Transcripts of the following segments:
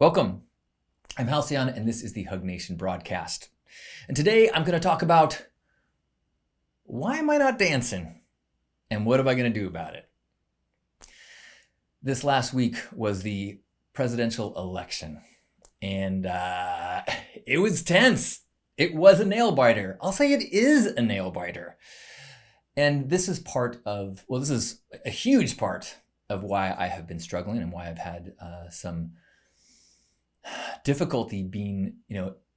Welcome. I'm Halcyon, and this is the Hug Nation broadcast. And today I'm going to talk about why am I not dancing? And what am I going to do about it? This last week was the presidential election, and it was tense. It was a nail biter. I'll say it is a nail biter. And this is this is a huge part of why I have been struggling and why I've had some difficulty being,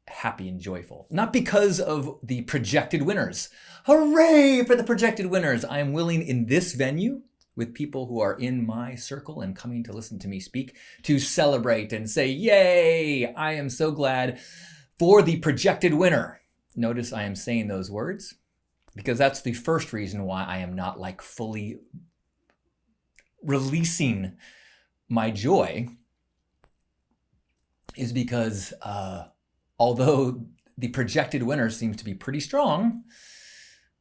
happy and joyful. Not because of the projected winners. Hooray for the projected winners. I am willing in this venue with people who are in my circle and coming to listen to me speak to celebrate and say, yay, I am so glad for the projected winner. Notice I am saying those words because that's the first reason why I am not fully releasing my joy, is because although the projected winner seems to be pretty strong,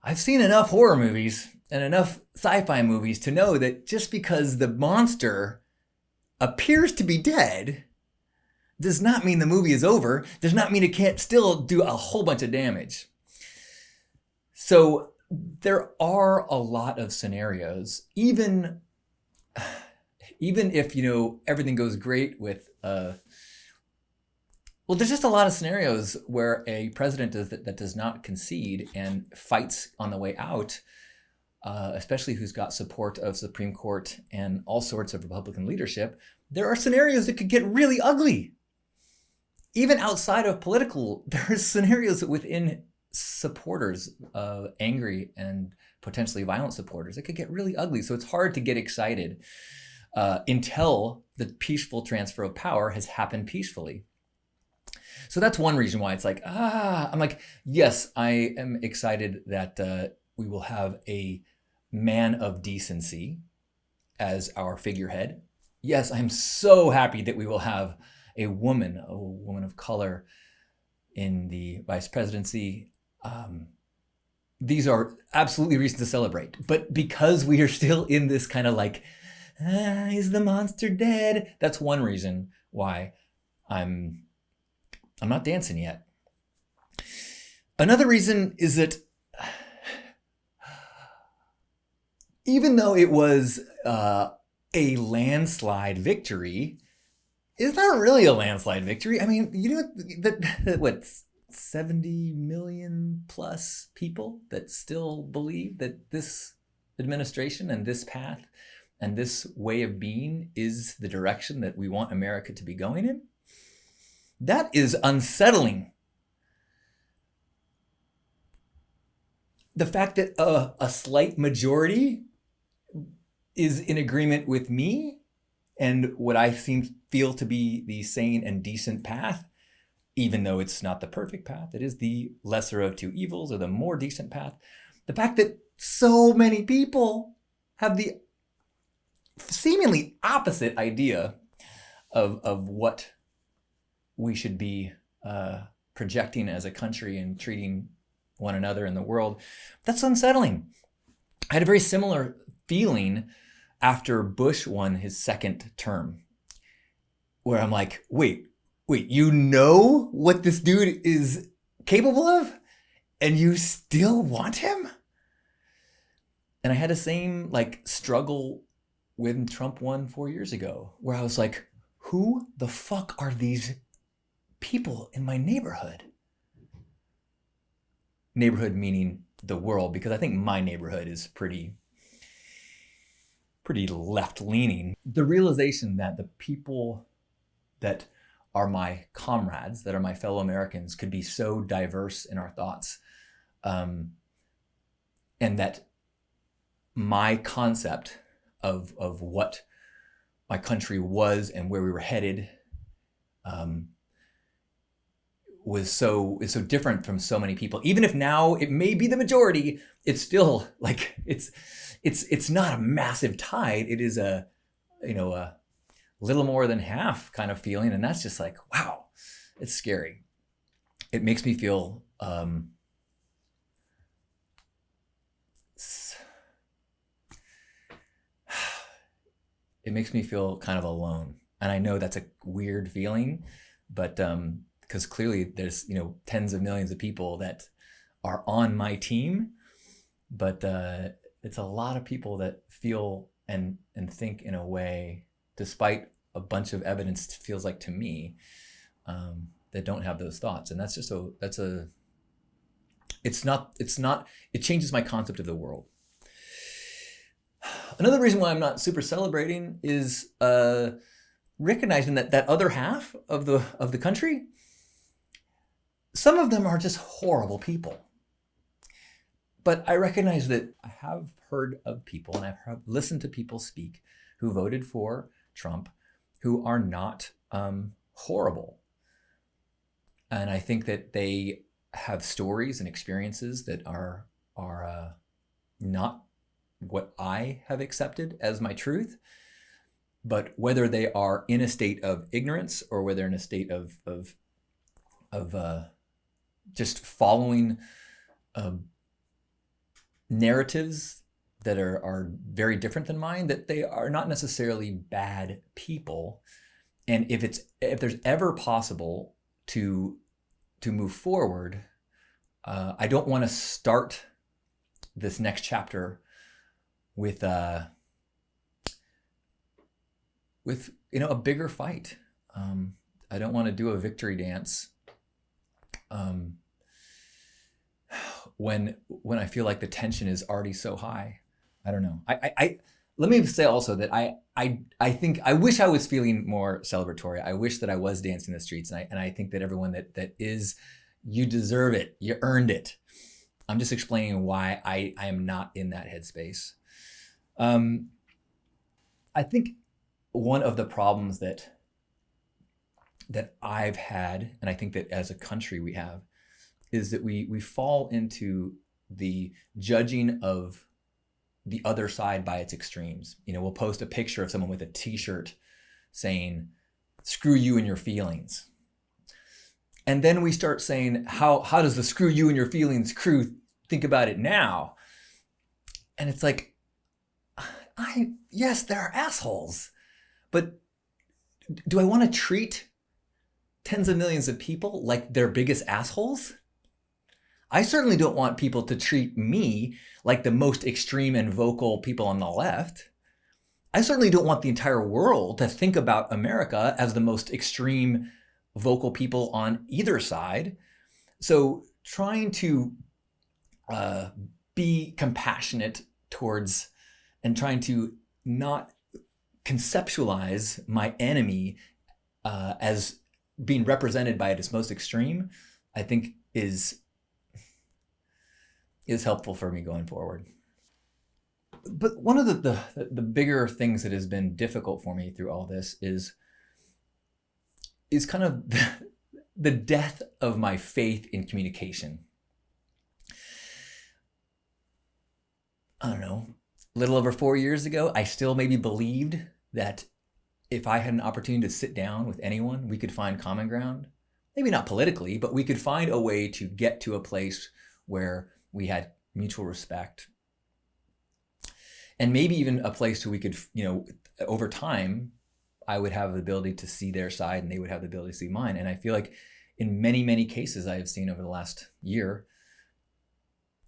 I've seen enough horror movies and enough sci-fi movies to know that just because the monster appears to be dead does not mean the movie is over, does not mean it can't still do a whole bunch of damage. So there are a lot of scenarios, even if, everything goes great with there's just a lot of scenarios where a president that does not concede and fights on the way out, especially who's got support of Supreme Court and all sorts of Republican leadership. There are scenarios that could get really ugly. Even outside of political, there are scenarios within supporters, angry and potentially violent supporters, it could get really ugly. So it's hard to get excited until the peaceful transfer of power has happened peacefully. So that's one reason why it's I'm yes, I am excited that we will have a man of decency as our figurehead. Yes, I'm so happy that we will have a woman of color in the vice presidency. These are absolutely reasons to celebrate. But because we are still in this kind of is the monster dead? That's one reason why I'm not dancing yet. Another reason is that even though it was a landslide victory, it's not really a landslide victory. I mean, what 70 million plus people that still believe that this administration and this path and this way of being is the direction that we want America to be going in. That is unsettling. The fact that a slight majority is in agreement with me and what I feel to be the sane and decent path, even though it's not the perfect path, it is the lesser of two evils or the more decent path. The fact that so many people have the seemingly opposite idea of what we should be projecting as a country and treating one another in the world, that's unsettling. I had a very similar feeling after Bush won his second term, where I'm like, wait, you know what this dude is capable of, and you still want him? And I had the same struggle when Trump won 4 years ago, where I was like, who the fuck are these people in my neighborhood? Neighborhood meaning the world, because I think my neighborhood is pretty left-leaning. The realization that the people that are my comrades, that are my fellow Americans, could be so diverse in our thoughts, and that my concept of what my country was and where we were headed is so different from so many people. Even if now it may be the majority, it's still it's not a massive tide. It is a little more than half kind of feeling, and that's just wow, it's scary. It makes me feel it makes me feel kind of alone. And I know that's a weird feeling, but because clearly there's, tens of millions of people that are on my team, but it's a lot of people that feel and think in a way, despite a bunch of evidence feels like to me, that don't have those thoughts. And that's just it changes my concept of the world. Another reason why I'm not super celebrating is recognizing that other half of the country, some of them are just horrible people. But I recognize that I have heard of people, and I've listened to people speak who voted for Trump, who are not horrible. And I think that they have stories and experiences that are not what I have accepted as my truth. But whether they are in a state of ignorance or whether in a state of just following narratives that are very different than mine, that they are not necessarily bad people. And if there's ever possible to move forward, I don't want to start this next chapter with a bigger fight. I don't want to do a victory dance when I feel like the tension is already so high. I don't know. I let me say also that I think I wish I was feeling more celebratory. I wish that I was dancing in the streets, and I think that everyone that is, you deserve it. You earned it. I'm just explaining why I am not in that headspace. I think one of the problems that I've had, and I think that as a country we have, is that we fall into the judging of the other side by its extremes. We'll post a picture of someone with a t-shirt saying, "Screw you and your feelings." And then we start saying, how does the "screw you and your feelings" crew think about it now? And it's like, yes, there are assholes, but do I want to treat tens of millions of people like their biggest assholes? I certainly don't want people to treat me like the most extreme and vocal people on the left. I certainly don't want the entire world to think about America as the most extreme vocal people on either side. So trying to be compassionate towards and trying to not conceptualize my enemy as being represented by its most extreme, I think is helpful for me going forward. But one of the bigger things that has been difficult for me through all this is kind of the death of my faith in communication. I don't know, a little over 4 years ago, I still maybe believed that if I had an opportunity to sit down with anyone, we could find common ground. Maybe not politically, but we could find a way to get to a place where we had mutual respect. And maybe even a place where we could, over time, I would have the ability to see their side and they would have the ability to see mine. And I feel like in many, many cases I have seen over the last year,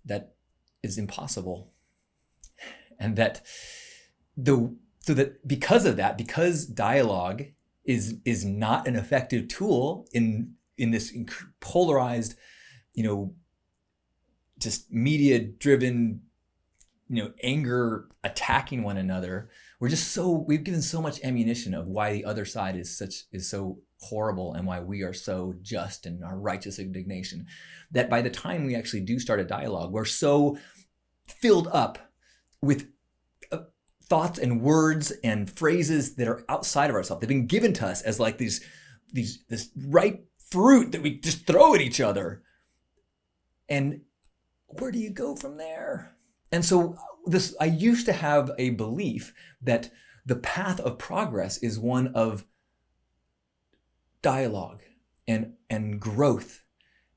that is impossible. And that because of that, because dialogue is not an effective tool in this polarized, just media driven, anger attacking one another, we've given so much ammunition of why the other side is so horrible and why we are so just in our righteous indignation, that by the time we actually do start a dialogue, we're so filled up with thoughts and words and phrases that are outside of ourselves. They've been given to us as like this ripe fruit that we just throw at each other. And where do you go from there? And so I used to have a belief that the path of progress is one of dialogue and growth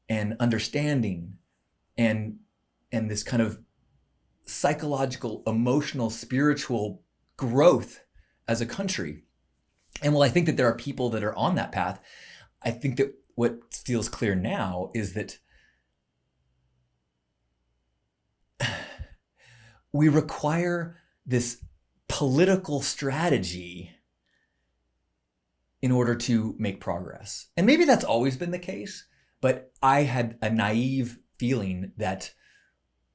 and understanding and this kind of psychological, emotional, spiritual growth as a country. And while I think that there are people that are on that path, I think that what feels clear now is that we require this political strategy in order to make progress. And maybe that's always been the case, but I had a naive feeling that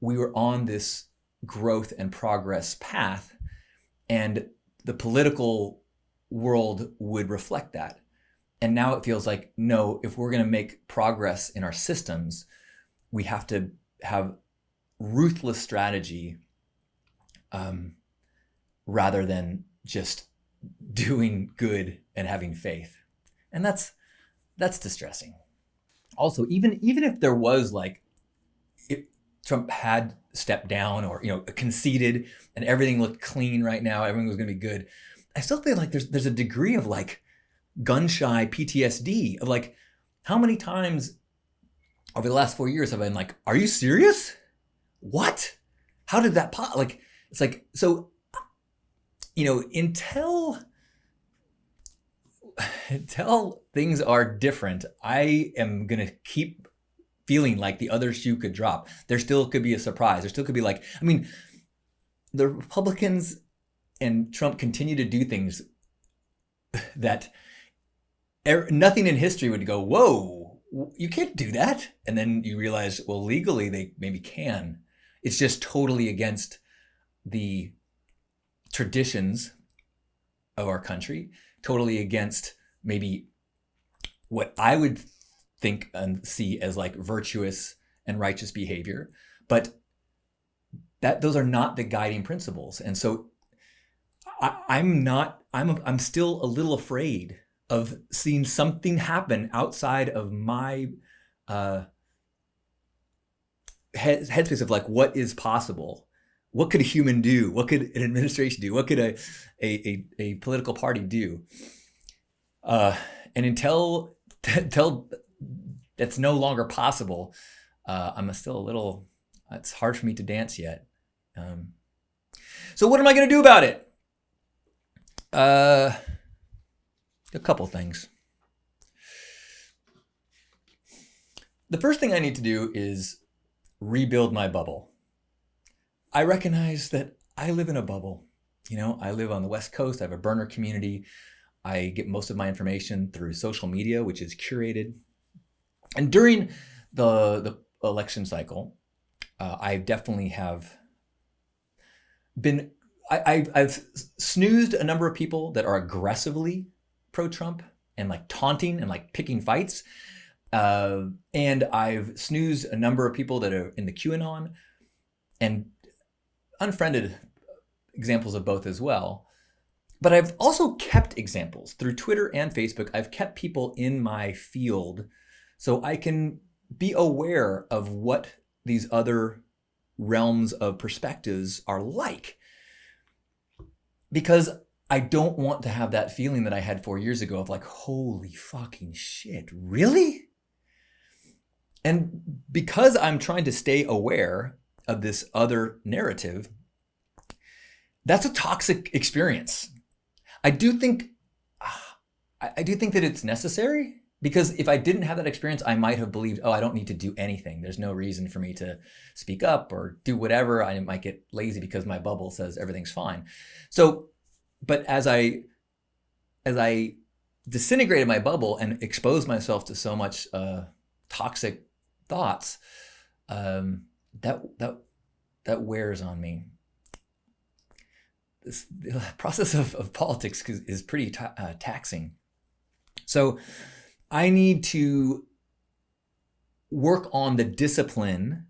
we were on this growth and progress path, and the political world would reflect that. And now it feels like, no, if we're going to make progress in our systems, we have to have ruthless strategy rather than just doing good and having faith. And that's distressing. Also, even if there was like, if Trump had stepped down or conceded and everything looked clean right now, everything was going to be good, I still feel like there's a degree of like gun shy PTSD of like, how many times over the last 4 years have I been like, are you serious? What? How did that pop? Like, it's like, so, until things are different, I am going to keep feeling like the other shoe could drop. There still could be a surprise. There still could be like, the Republicans and Trump continue to do things that nothing in history would go, whoa, you can't do that. And then you realize, well, legally they maybe can. It's just totally against the traditions of our country, totally against maybe what I would think and see as like virtuous and righteous behavior, but those are not the guiding principles. And so I'm still a little afraid of seeing something happen outside of my headspace of like, what is possible? What could a human do? What could an administration do? What could a political party do? And until that's no longer possible, I'm still a little, it's hard for me to dance yet. So what am I going to do about it? A couple things. The first thing I need to do is rebuild my bubble. I recognize that I live in a bubble. I live on the West Coast. I have a burner community. I get most of my information through social media, which is curated. And during the election cycle, I definitely have been, I've snoozed a number of people that are aggressively pro-Trump and like taunting and like picking fights. And I've snoozed a number of people that are in the QAnon and unfriended examples of both as well. But I've also kept examples through Twitter and Facebook. I've kept people in my field so I can be aware of what these other realms of perspectives are like. Because I don't want to have that feeling that I had 4 years ago of like, holy fucking shit, really? And because I'm trying to stay aware of this other narrative, that's a toxic experience. I do think that it's necessary, because if I didn't have that experience, I might have believed, I don't need to do anything. There's no reason for me to speak up or do whatever. I might get lazy because my bubble says everything's fine. So, but as I disintegrated my bubble and exposed myself to so much toxic thoughts, that wears on me. The process of politics is pretty taxing. So I need to work on the discipline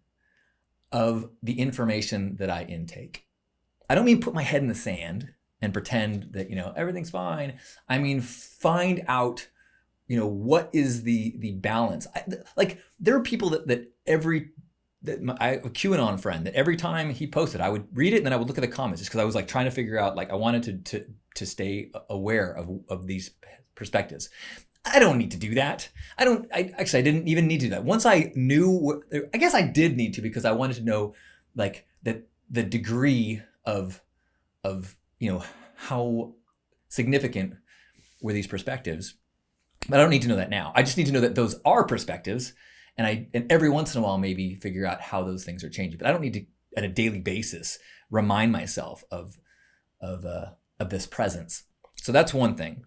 of the information that I intake. I don't mean put my head in the sand and pretend that, everything's fine. I mean, find out, what is the balance. There are people that a QAnon friend that every time he posted, I would read it and then I would look at the comments just because I was like trying to figure out, like I wanted to stay aware of these perspectives. I don't need to do that. I didn't even need to do that. Once I knew, I guess I did need to, because I wanted to know like the degree of how significant were these perspectives. But I don't need to know that now. I just need to know that those are perspectives, and every once in a while maybe figure out how those things are changing. But I don't need to, at a daily basis, remind myself of this presence. So that's one thing.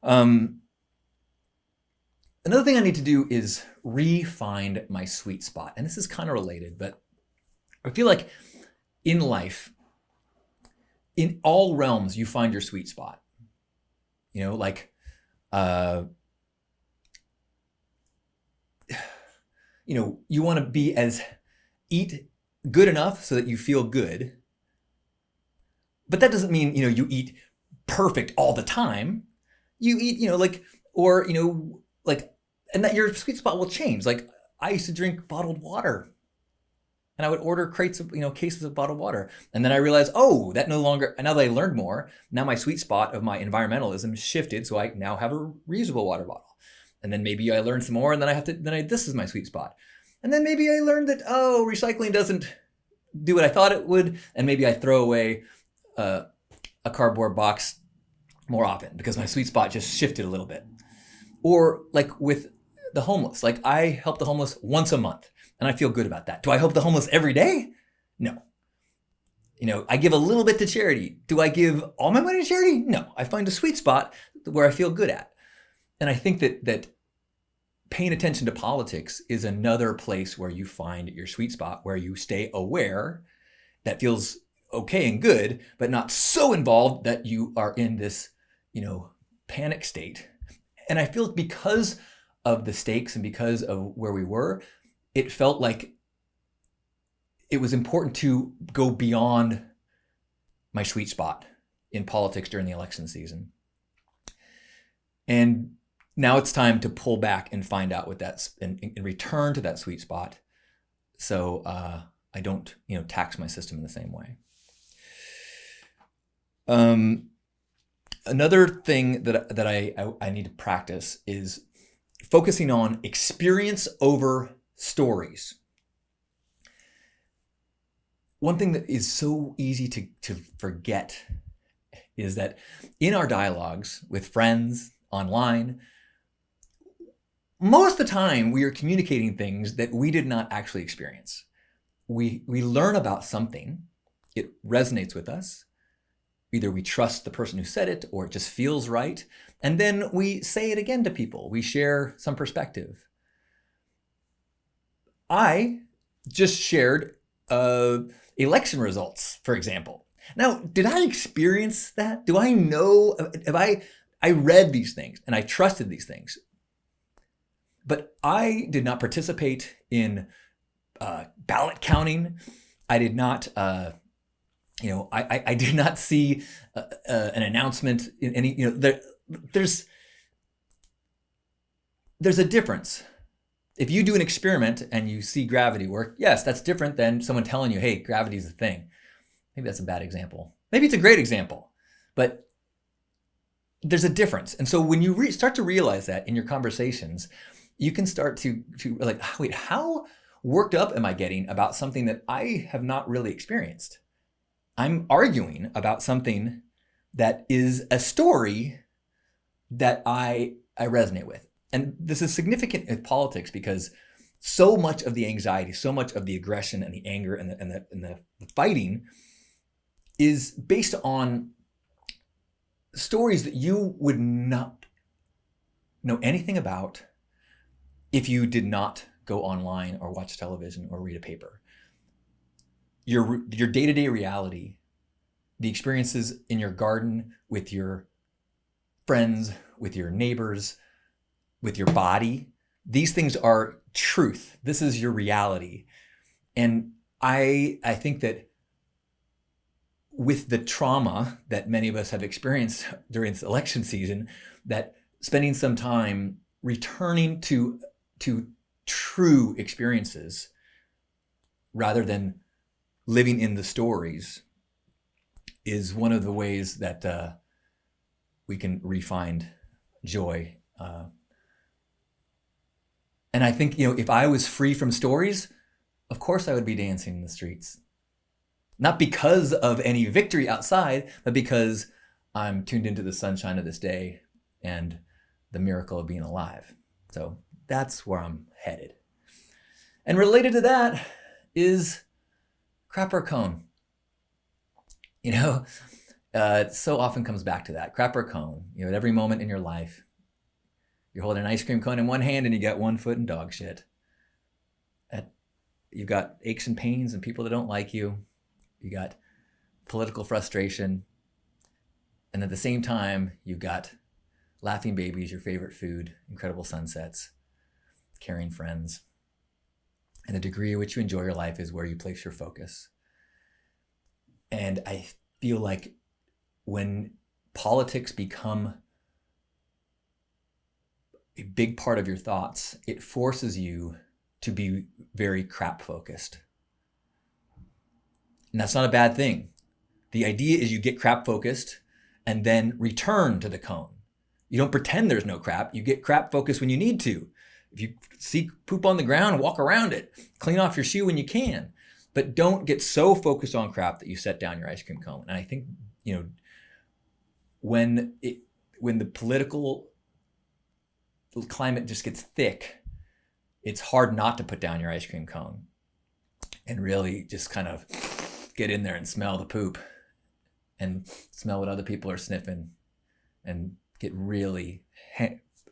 Another thing I need to do is re-find my sweet spot. And this is kind of related, but I feel like in life, in all realms, you find your sweet spot. You know, like, you know, you want to eat good enough so that you feel good. But that doesn't mean, you know, you eat perfect all the time. You eat, you know, like, or, you know, like, and that your sweet spot will change. Like, I used to drink bottled water, and I would order crates of, you know, cases of bottled water. And then I realized, oh, that no longer, now that I learned more, now my sweet spot of my environmentalism shifted. So I now have a reusable water bottle. And then maybe I learned some more, and then this is my sweet spot. And then maybe I learned that, oh, recycling doesn't do what I thought it would. And maybe I throw away a cardboard box more often because my sweet spot just shifted a little bit. Or like with the homeless, like I help the homeless once a month and I feel good about that. Do I help the homeless every day? No. You know, I give a little bit to charity. Do I give all my money to charity? No. I find a sweet spot where I feel good at. And I think that paying attention to politics is another place where you find your sweet spot, where you stay aware, that feels okay and good, but not so involved that you are in this, you know, panic state. And I feel because of the stakes and because of where we were, it felt like it was important to go beyond my sweet spot in politics during the election season. And now it's time to pull back and find out what that's, and return to that sweet spot. So I don't, you know, tax my system in the same way. Another thing that I need to practice is focusing on experience over stories. One thing that is so easy to forget is that in our dialogues with friends online, most of the time we are communicating things that we did not actually experience. We learn about something, it resonates with us. Either we trust the person who said it or it just feels right. And then we say it again to people. We share some perspective. I just shared election results, for example. Now, did I experience that? Do I know? I read these things and I trusted these things. But I did not participate in ballot counting. I did not... I did not see an announcement in any, you know, there's a difference. If you do an experiment and you see gravity work, yes, that's different than someone telling you, hey, gravity is a thing. Maybe that's a bad example. Maybe it's a great example, but there's a difference. And so when you start to realize that in your conversations, you can start to like, wait, how worked up am I getting about something that I have not really experienced? I'm arguing about something that is a story that I resonate with. And this is significant in politics because so much of the anxiety, so much of the aggression and the anger and the fighting is based on stories that you would not know anything about if you did not go online or watch television or read a paper. Your day-to-day reality, the experiences in your garden with your friends, with your neighbors, with your body, these things are truth. This is your reality. And I think that with the trauma that many of us have experienced during this election season, that spending some time returning to true experiences rather than living in the stories is one of the ways that we can re-find joy. And I think, you know, if I was free from stories, of course I would be dancing in the streets. Not because of any victory outside, but because I'm tuned into the sunshine of this day and the miracle of being alive. So that's where I'm headed. And related to that is crap or cone. You know, it so often comes back to that, crap or cone. You know, at every moment in your life, you're holding an ice cream cone in one hand and you got one foot in dog shit. You've got aches and pains and people that don't like you. You got political frustration. And at the same time, you've got laughing babies, your favorite food, incredible sunsets, caring friends. And the degree in which you enjoy your life is where you place your focus. And I feel like when politics become a big part of your thoughts, it forces you to be very crap focused. And that's not a bad thing. The idea is you get crap focused and then return to the cone. You don't pretend there's no crap. You get crap focused when you need to. If you see poop on the ground, walk around it. Clean off your shoe when you can. But don't get so focused on crap that you set down your ice cream cone. And I think, you know, when the political climate just gets thick, it's hard not to put down your ice cream cone and really just kind of get in there and smell the poop and smell what other people are sniffing and get really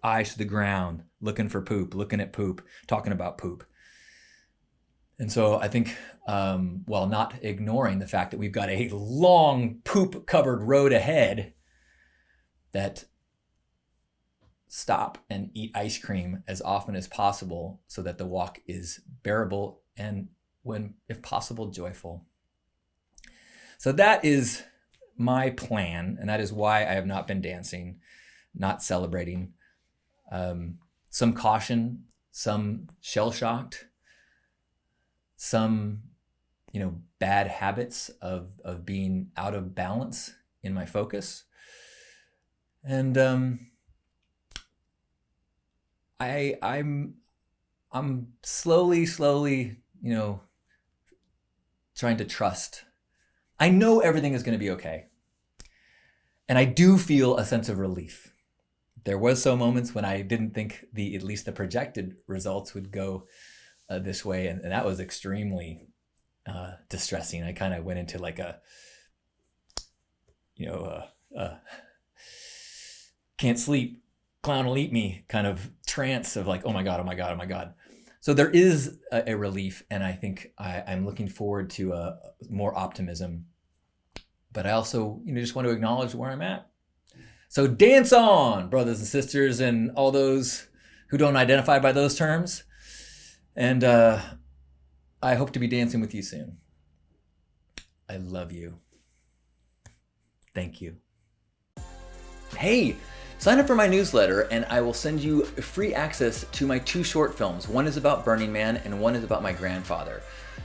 eyes to the ground, looking for poop, looking at poop, talking about poop. And so I think, while not ignoring the fact that we've got a long poop-covered road ahead, that stop and eat ice cream as often as possible so that the walk is bearable and, when, if possible, joyful. So that is my plan, and that is why I have not been dancing, not celebrating. Some caution, some shell-shocked, some, you know, bad habits of being out of balance in my focus. And I'm slowly, you know, trying to trust. I know everything is going to be okay. And I do feel a sense of relief. There was some moments when I didn't think at least the projected results would go this way. And that was extremely distressing. I kind of went into like a, you know, can't sleep, clown will eat me kind of trance of like, oh my God, oh my God, oh my God. So there is a relief, and I think I'm looking forward to more optimism. But I also, you know, just want to acknowledge where I'm at. So dance on, brothers and sisters, and all those who don't identify by those terms. And I hope to be dancing with you soon. I love you. Thank you. Hey, sign up for my newsletter and I will send you free access to my 2 short films. One is about Burning Man and one is about my grandfather.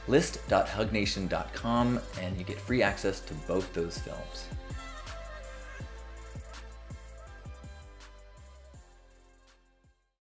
List.hugnation.com and you get free access to both those films.